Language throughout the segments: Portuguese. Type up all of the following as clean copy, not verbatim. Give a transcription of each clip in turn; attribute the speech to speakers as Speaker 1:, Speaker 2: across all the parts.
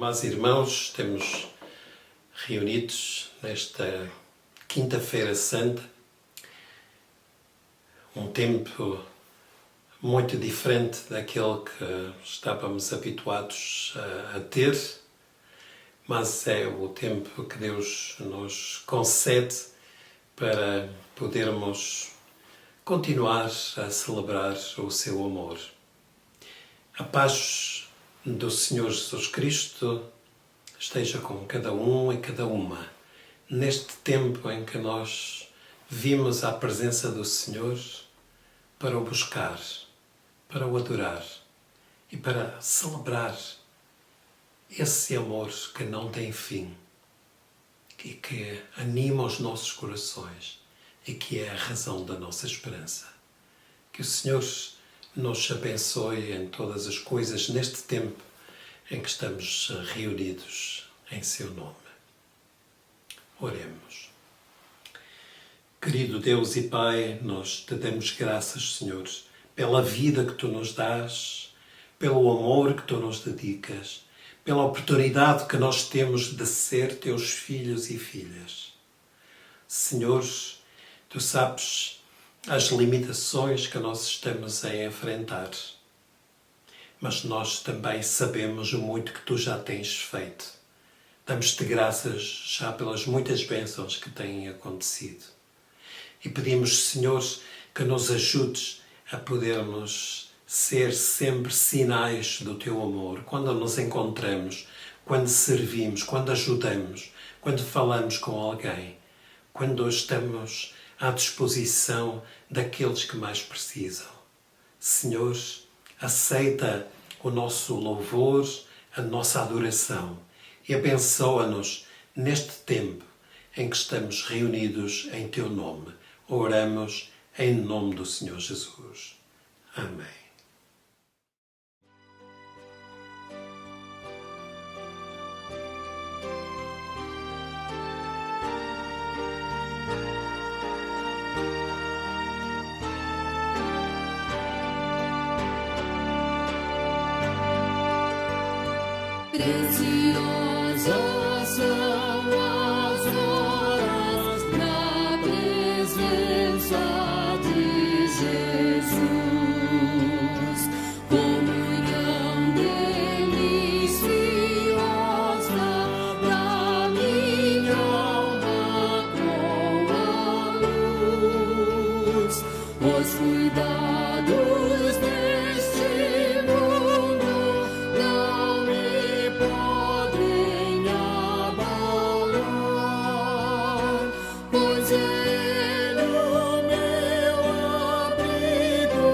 Speaker 1: Amados irmãos, temos reunidos nesta Quinta-feira Santa, um tempo muito diferente daquele que estávamos habituados a ter, mas é o tempo que Deus nos concede para podermos continuar a celebrar o seu amor. A paz do Senhor Jesus Cristo esteja com cada um e cada uma neste tempo em que nós vimos a presença do Senhor para o buscar, para o adorar e para celebrar esse amor que não tem fim e que anima os nossos corações e que é a razão da nossa esperança. Que o Senhor nos abençoe em todas as coisas neste tempo em que estamos reunidos em seu nome. Oremos. Querido Deus e Pai, nós te damos graças, Senhor, pela vida que tu nos dás, pelo amor que tu nos dedicas, pela oportunidade que nós temos de ser teus filhos e filhas. Senhor, tu sabes as limitações que nós estamos a enfrentar, mas nós também sabemos o muito que tu já tens feito. Damos-te graças já pelas muitas bênçãos que têm acontecido. E pedimos, Senhor, que nos ajudes a podermos ser sempre sinais do teu amor, quando nos encontramos, quando servimos, quando ajudamos, quando falamos com alguém, quando estamos à disposição daqueles que mais precisam. Senhor, aceita o nosso louvor, a nossa adoração e abençoa-nos neste tempo em que estamos reunidos em teu nome. Oramos em nome do Senhor Jesus. Amém.
Speaker 2: Preciosas são as horas na presença de Jesus, comunhão deliciosa da minha alma com a luz, os cuidados deste mundo não me podem abalar, pois Ele o meu abrigo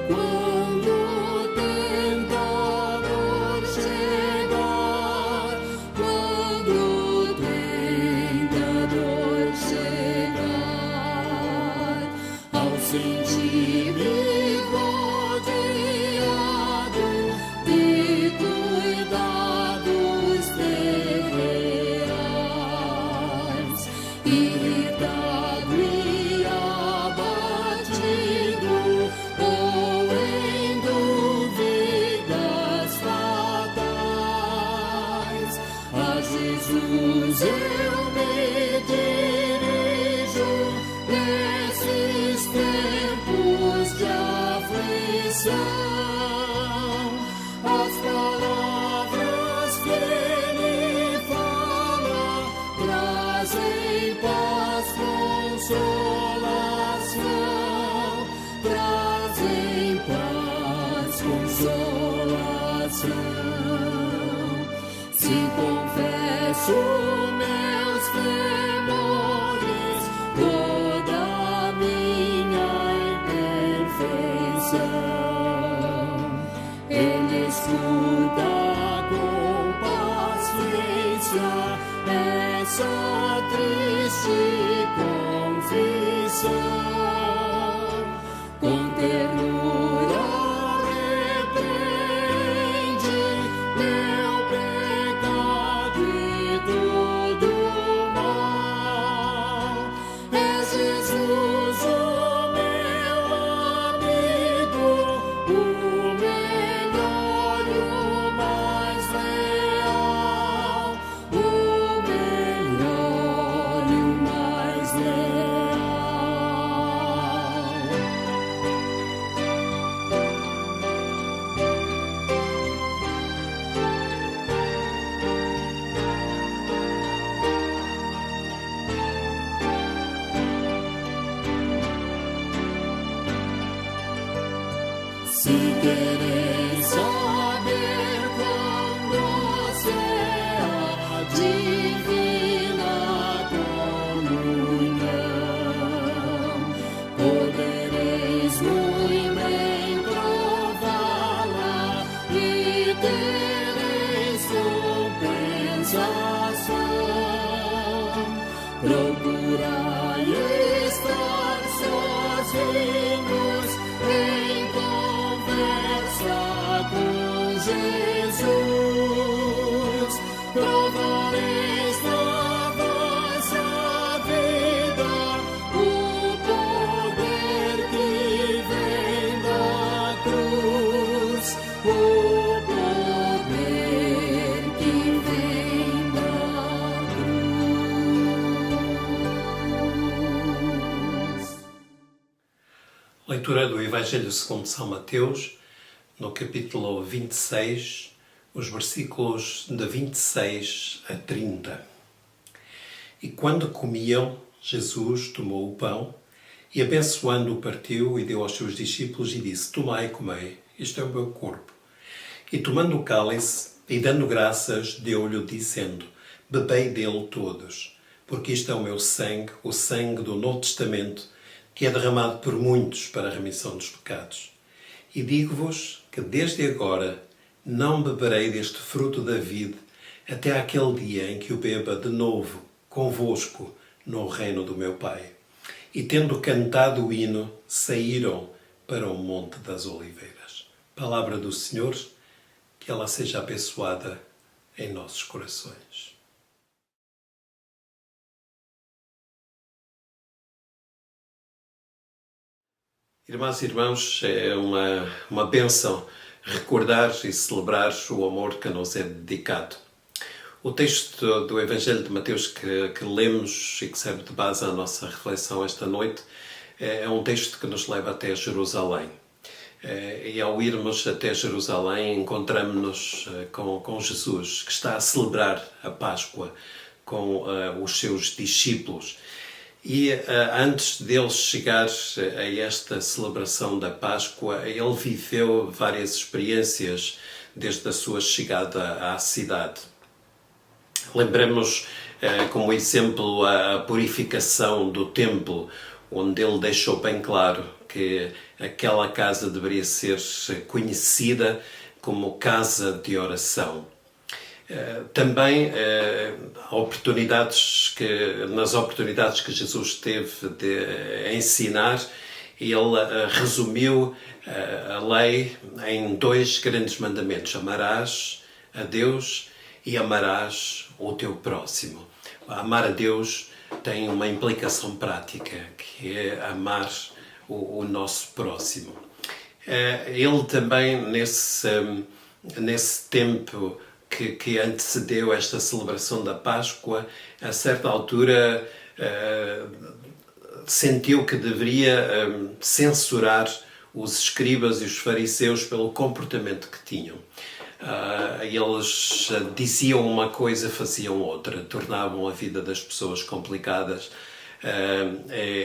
Speaker 2: quando o tentador chegar, quando o tentador chegar, ao sentir-me rodeado de cuidados terrenais, irritado e abatido, ou em dúvidas fatais, a Jesus eu me dirijo nesses tempos de aflição. As palavras que Ele fala trazem paz, consolação, trazem paz, consolação. Se confesso meus temores, toda a minha imperfeição, Ele escuta com paciência essa triste confissão, com ternura repreende meu pecado e todo mal. É Jesus o meu amigo, o melhor e o mais leal. Se quereis saber quão doce é a divina comunhão, podereis muito bem prová-la e tereis compensação. Procurai estar sozinhos em conversa com Jesus. Provareis na vossa vida o poder que vem da cruz, o poder que vem da cruz.
Speaker 1: Leitura do Evangelho segundo São Mateus, no capítulo 26, os versículos de 26 a 30. E quando comiam, Jesus tomou o pão e, abençoando-o, partiu e deu aos seus discípulos e disse: Tomai e comei, isto é o meu corpo. E tomando o cálice e dando graças, deu-lhe, dizendo: Bebei dele todos, porque isto é o meu sangue, o sangue do Novo Testamento, que é derramado por muitos para a remissão dos pecados. E digo-vos que desde agora não beberei deste fruto da vide até aquele dia em que o beba de novo convosco no reino do meu Pai. E tendo cantado o hino, saíram para o Monte das Oliveiras. Palavra do Senhor, que ela seja abençoada em nossos corações. Irmãs e irmãos, é uma bênção recordar e celebrar o amor que nos é dedicado. O texto do Evangelho de Mateus que lemos e que serve de base à nossa reflexão esta noite é um texto que nos leva até Jerusalém. E ao irmos até Jerusalém encontramos-nos com Jesus, que está a celebrar a Páscoa com os seus discípulos. E antes dele chegar a esta celebração da Páscoa, ele viveu várias experiências desde a sua chegada à cidade. Lembremos como exemplo a purificação do templo, onde ele deixou bem claro que aquela casa deveria ser conhecida como casa de oração. Também nas oportunidades que Jesus teve de ensinar, ele resumiu a lei em 2 grandes mandamentos: amarás a Deus e amarás o teu próximo. Amar a Deus tem uma implicação prática, que é amar o nosso próximo. Ele também, nesse tempo que antecedeu esta celebração da Páscoa, a certa altura sentiu que deveria censurar os escribas e os fariseus pelo comportamento que tinham. Eles diziam uma coisa, faziam outra, tornavam a vida das pessoas complicadas,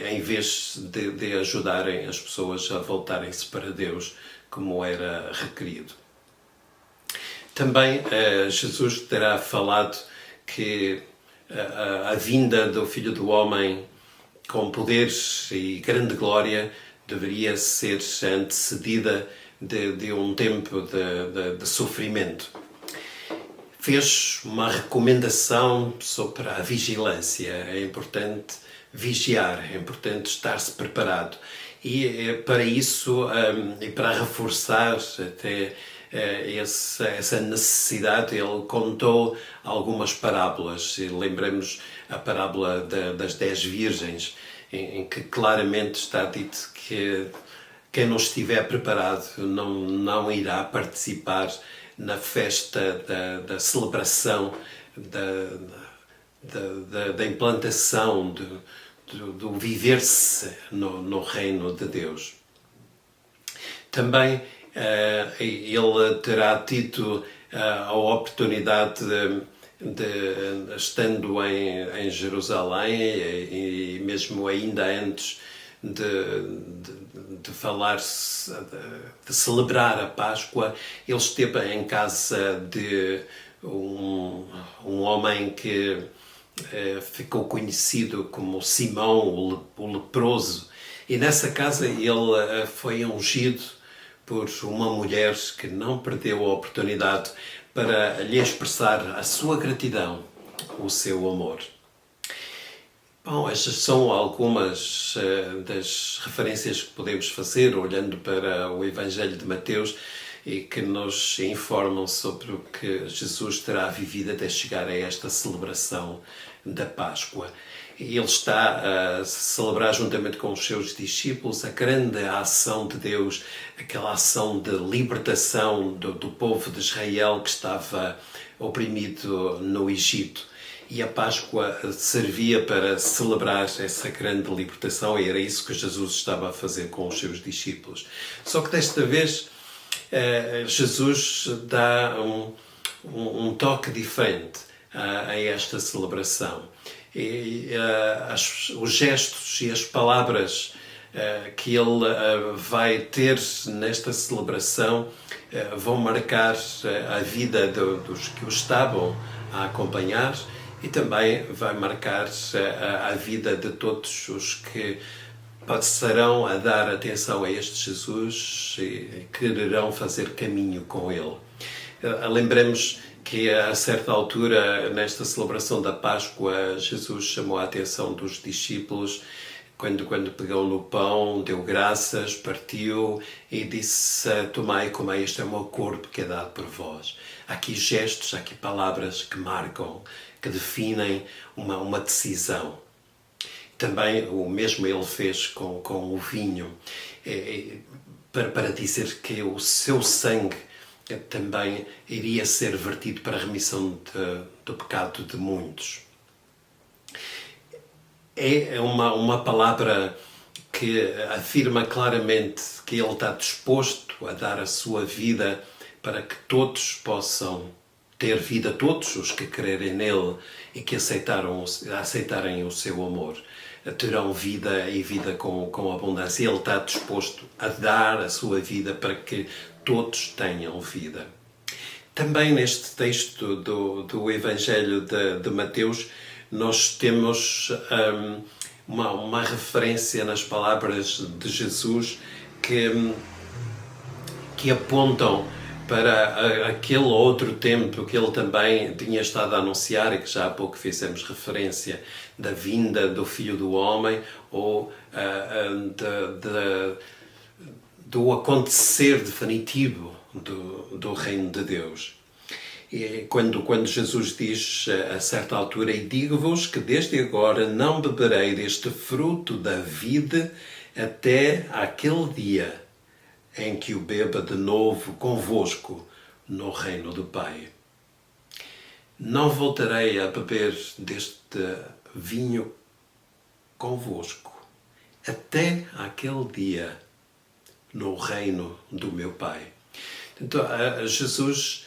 Speaker 1: em vez de ajudarem as pessoas a voltarem-se para Deus, como era requerido. Também Jesus terá falado que a vinda do Filho do Homem com poderes e grande glória deveria ser antecedida de um tempo de sofrimento. Fez uma recomendação sobre a vigilância. É importante vigiar, é importante estar-se preparado. E para isso, e para reforçar até essa necessidade, ele contou algumas parábolas. E lembremos a parábola das 10 virgens, em que claramente está dito que quem não estiver preparado não irá participar na festa da celebração, da implantação, do viver-se no reino de Deus. Também ele terá tido a oportunidade de estando em Jerusalém e mesmo ainda antes de falar, de celebrar a Páscoa, ele esteve em casa de um homem que ficou conhecido como Simão, o leproso. E nessa casa ele foi ungido por uma mulher que não perdeu a oportunidade para lhe expressar a sua gratidão, o seu amor. Bom, estas são algumas das referências que podemos fazer olhando para o Evangelho de Mateus e que nos informam sobre o que Jesus terá vivido até chegar a esta celebração da Páscoa. Ele está a celebrar juntamente com os seus discípulos a grande ação de Deus, aquela ação de libertação do povo de Israel que estava oprimido no Egito. E a Páscoa servia para celebrar essa grande libertação e era isso que Jesus estava a fazer com os seus discípulos. Só que desta vez Jesus dá um toque diferente a esta celebração. E os gestos e as palavras que ele vai ter nesta celebração vão marcar a vida dos que o estavam a acompanhar e também vai marcar a vida de todos os que passarão a dar atenção a este Jesus e quererão fazer caminho com ele. Lembremos que a certa altura, nesta celebração da Páscoa, Jesus chamou a atenção dos discípulos quando pegou no pão, deu graças, partiu e disse: tomai e comei, este é o meu corpo que é dado por vós. Há aqui gestos, há aqui palavras que marcam, que definem uma decisão. Também o mesmo ele fez com o vinho, para dizer que o seu sangue também iria ser vertido para a remissão do pecado de muitos. É uma palavra que afirma claramente que ele está disposto a dar a sua vida para que todos possam ter vida, todos os que crerem nele e que aceitarem o seu amor. Terão vida e vida com abundância. Ele está disposto a dar a sua vida para que todos tenham vida. Também neste texto do Evangelho de Mateus, nós temos uma referência nas palavras de Jesus que apontam para aquele outro tempo que ele também tinha estado a anunciar e que já há pouco fizemos referência da vinda do Filho do Homem ou do acontecer definitivo do reino de Deus. E quando Jesus diz a certa altura: e digo-vos que desde agora não beberei deste fruto da vide até aquele dia em que o beba de novo convosco no reino do Pai. Não voltarei a beber deste vinho convosco até aquele dia no reino do meu Pai. Então, Jesus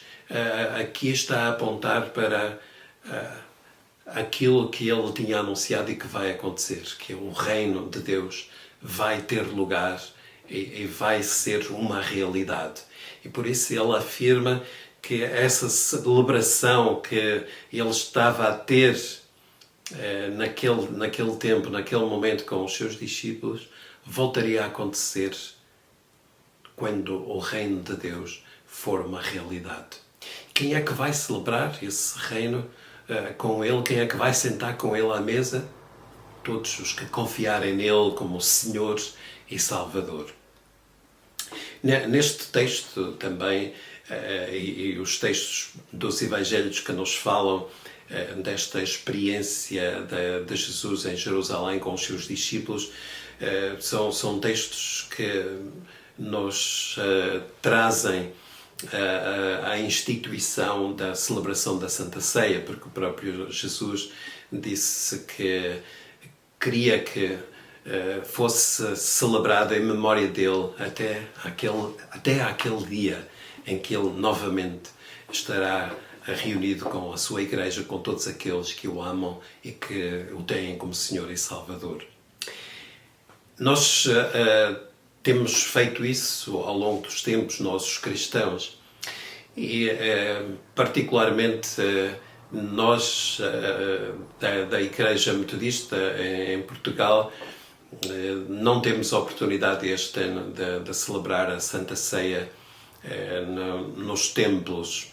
Speaker 1: aqui está a apontar para aquilo que ele tinha anunciado e que vai acontecer, que o reino de Deus vai ter lugar e vai ser uma realidade. E por isso ele afirma que essa celebração que ele estava a ter naquele tempo, naquele momento com os seus discípulos, voltaria a acontecer quando o reino de Deus for uma realidade. Quem é que vai celebrar esse reino com ele? Quem é que vai sentar com ele à mesa? Todos os que confiarem nele como Senhor e Salvador. Neste texto também, e os textos dos Evangelhos que nos falam desta experiência de Jesus em Jerusalém com os seus discípulos, são textos que nos trazem a instituição da celebração da Santa Ceia, porque o próprio Jesus disse que queria que fosse celebrado em memória dele até aquele dia em que ele novamente estará reunido com a sua igreja, com todos aqueles que o amam e que o têm como Senhor e Salvador. Nós temos feito isso ao longo dos tempos, nós os cristãos, e particularmente nós da Igreja Metodista em Portugal não temos a oportunidade este ano de celebrar a Santa Ceia nos templos,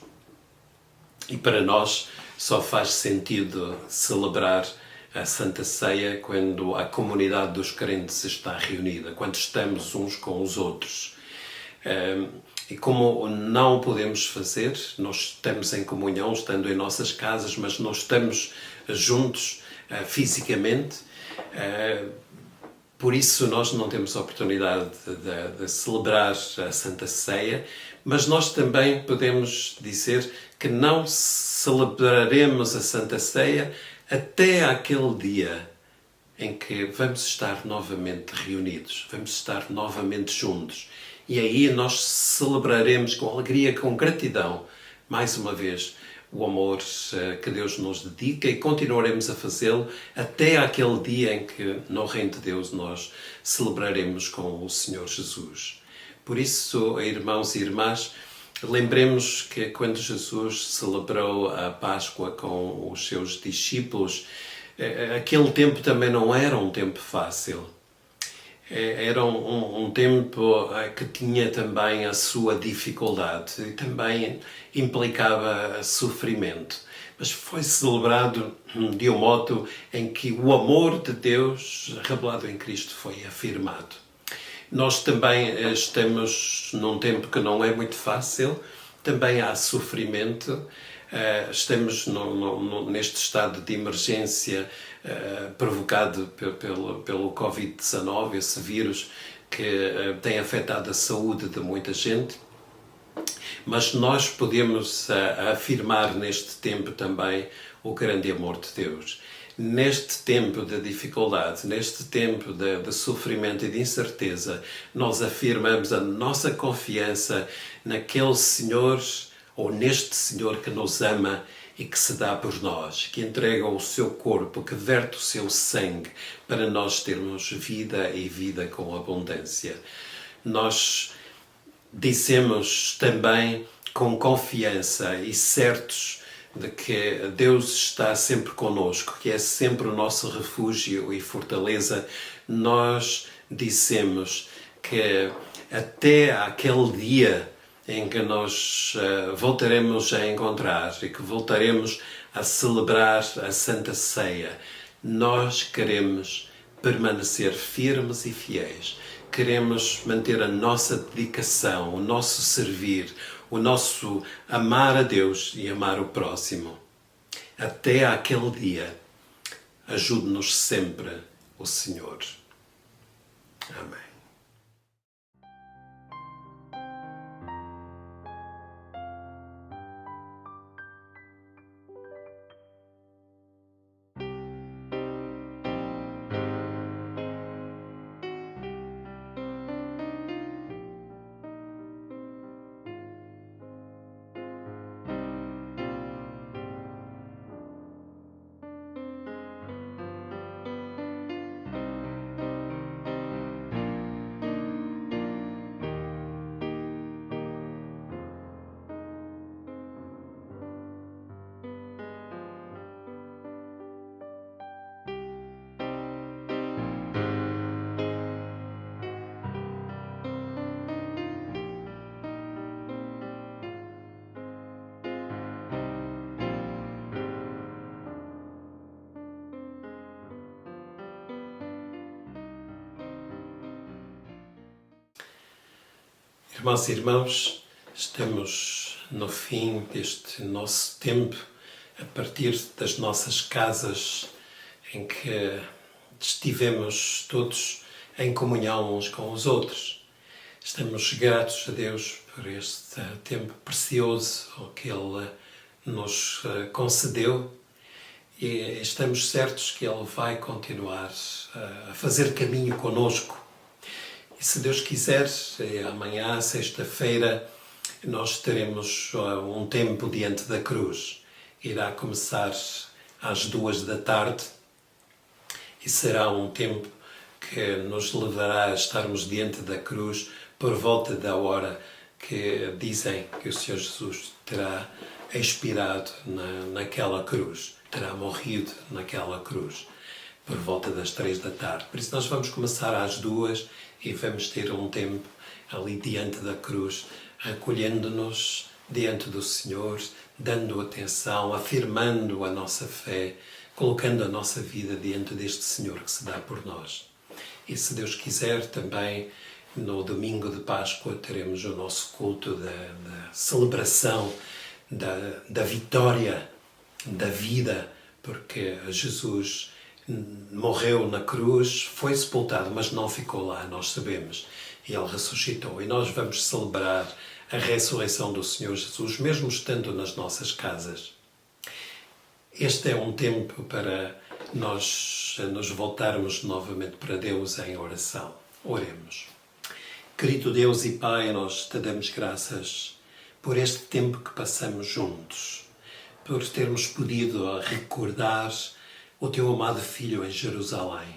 Speaker 1: e para nós só faz sentido celebrar a Santa Ceia quando a comunidade dos crentes está reunida, quando estamos uns com os outros. E como não o podemos fazer, nós estamos em comunhão, estando em nossas casas, mas não estamos juntos fisicamente, por isso nós não temos a oportunidade de celebrar a Santa Ceia, mas nós também podemos dizer que não celebraremos a Santa Ceia até aquele dia em que vamos estar novamente reunidos, vamos estar novamente juntos. E aí nós celebraremos com alegria, com gratidão, mais uma vez, o amor que Deus nos dedica, e continuaremos a fazê-lo até aquele dia em que, no Reino de Deus, nós celebraremos com o Senhor Jesus. Por isso, irmãos e irmãs, lembremos que quando Jesus celebrou a Páscoa com os seus discípulos, aquele tempo também não era um tempo fácil. Era um tempo que tinha também a sua dificuldade e também implicava sofrimento. Mas foi celebrado de um modo em que o amor de Deus revelado em Cristo foi afirmado. Nós também estamos num tempo que não é muito fácil, também há sofrimento. Estamos neste estado de emergência provocado pelo Covid-19, esse vírus que tem afetado a saúde de muita gente. Mas nós podemos afirmar neste tempo também o grande amor de Deus. Neste tempo de dificuldade, neste tempo de sofrimento e de incerteza, nós afirmamos a nossa confiança naquele Senhor, ou neste Senhor que nos ama e que se dá por nós, que entrega o seu corpo, que verte o seu sangue para nós termos vida e vida com abundância. Nós dizemos também com confiança e certos de que Deus está sempre conosco, que é sempre o nosso refúgio e fortaleza. Nós dizemos que até aquele dia em que nós voltaremos a encontrar e que voltaremos a celebrar a Santa Ceia, nós queremos permanecer firmes e fiéis. Queremos manter a nossa dedicação, o nosso servir, o nosso amar a Deus e amar o próximo. Até aquele dia, ajude-nos sempre o Senhor. Amém. Irmãs e irmãos, estamos no fim deste nosso tempo, a partir das nossas casas, em que estivemos todos em comunhão uns com os outros. Estamos gratos a Deus por este tempo precioso que Ele nos concedeu, e estamos certos que Ele vai continuar a fazer caminho conosco. E se Deus quiser, amanhã, sexta-feira, nós teremos um tempo diante da cruz. Irá começar às 14h e será um tempo que nos levará a estarmos diante da cruz por volta da hora que dizem que o Senhor Jesus terá expirado naquela cruz, terá morrido naquela cruz, por volta das 3 da tarde. Por isso nós vamos começar às 2 e vamos ter um tempo ali diante da cruz, recolhendo-nos diante do Senhor, dando atenção, afirmando a nossa fé, colocando a nossa vida diante deste Senhor que se dá por nós. E se Deus quiser, também no domingo de Páscoa teremos o nosso culto da celebração da vitória da vida, porque Jesus morreu na cruz, foi sepultado, mas não ficou lá, nós sabemos. E Ele ressuscitou. E nós vamos celebrar a ressurreição do Senhor Jesus, mesmo estando nas nossas casas. Este é um tempo para nós nos voltarmos novamente para Deus em oração. Oremos. Querido Deus e Pai, nós te damos graças por este tempo que passamos juntos, por termos podido recordar o Teu amado Filho em Jerusalém,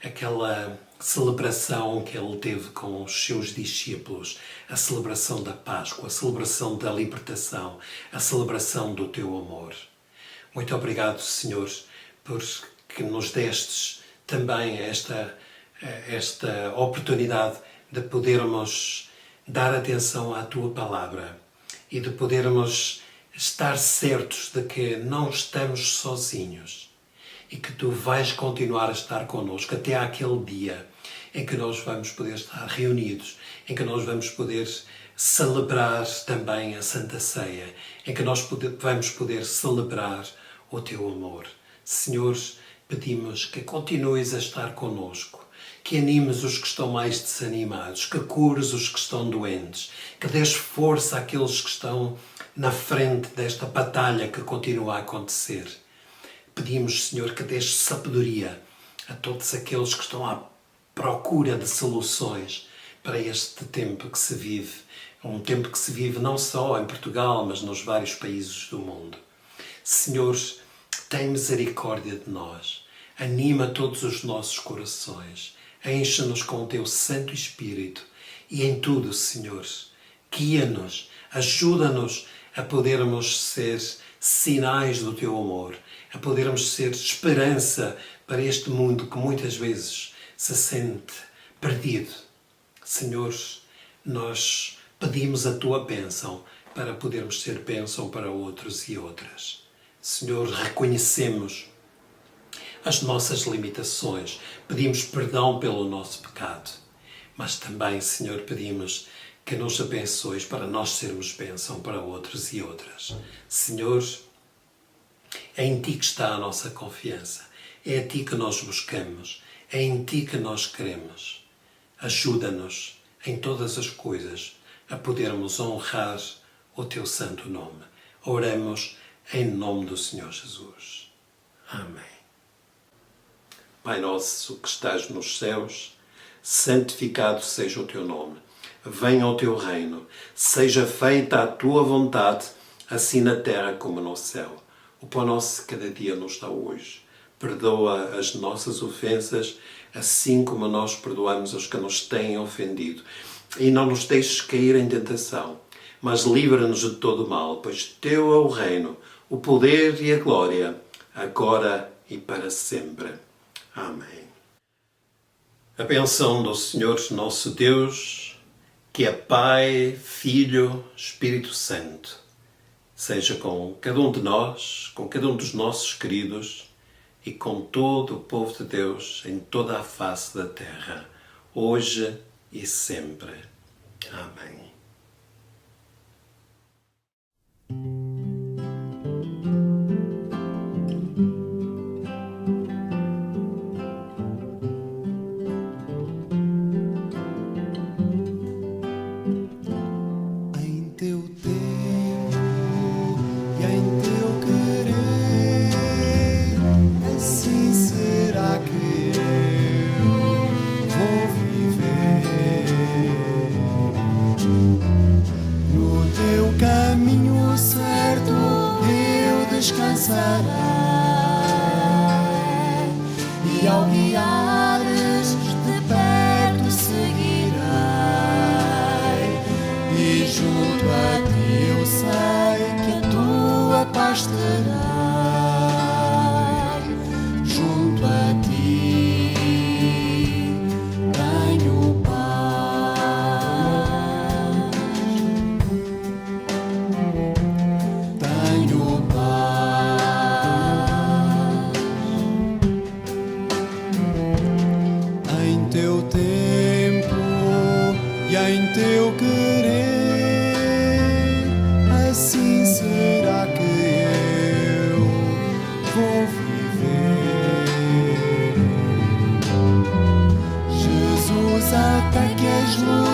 Speaker 1: aquela celebração que Ele teve com os seus discípulos, a celebração da Páscoa, a celebração da libertação, a celebração do Teu amor. Muito obrigado, Senhor, porque nos destes também esta oportunidade de podermos dar atenção à Tua Palavra e de podermos estar certos de que não estamos sozinhos e que Tu vais continuar a estar connosco até àquele dia em que nós vamos poder estar reunidos, em que nós vamos poder celebrar também a Santa Ceia, em que nós vamos poder celebrar o Teu amor. Senhor, pedimos que continues a estar connosco, que animes os que estão mais desanimados, que cures os que estão doentes, que dês força àqueles que estão na frente desta batalha que continua a acontecer. Pedimos, Senhor, que dês sabedoria a todos aqueles que estão à procura de soluções para este tempo que se vive. Um tempo que se vive não só em Portugal, mas nos vários países do mundo. Senhor, tem misericórdia de nós. Anima todos os nossos corações. Enche-nos com o Teu Santo Espírito e em tudo, Senhor, guia-nos, ajuda-nos a podermos ser sinais do Teu amor, a podermos ser esperança para este mundo que muitas vezes se sente perdido. Senhor, nós pedimos a Tua bênção para podermos ser bênção para outros e outras. Senhor, reconhecemos as nossas limitações, pedimos perdão pelo nosso pecado, mas também, Senhor, pedimos que nos abençoes para nós sermos bênção para outros e outras. Senhor, é em Ti que está a nossa confiança, é a Ti que nós buscamos, é em Ti que nós queremos. Ajuda-nos em todas as coisas a podermos honrar o Teu santo nome. Oramos em nome do Senhor Jesus. Amém. Pai nosso que estás nos céus, santificado seja o Teu nome. Venha o Teu reino. Seja feita a Tua vontade, assim na terra como no céu. O pão nosso de cada dia nos dá hoje. Perdoa as nossas ofensas, assim como nós perdoamos aos que nos têm ofendido. E não nos deixes cair em tentação, mas livra-nos de todo o mal, pois Teu é o reino, o poder e a glória, agora e para sempre. Amém. A bênção do Senhor nosso Deus, que é Pai, Filho, Espírito Santo, seja com cada um de nós, com cada um dos nossos queridos e com todo o povo de Deus em toda a face da terra, hoje e sempre. Amém.
Speaker 3: em teu querer, assim será que eu vou viver. Jesus, até que as luzes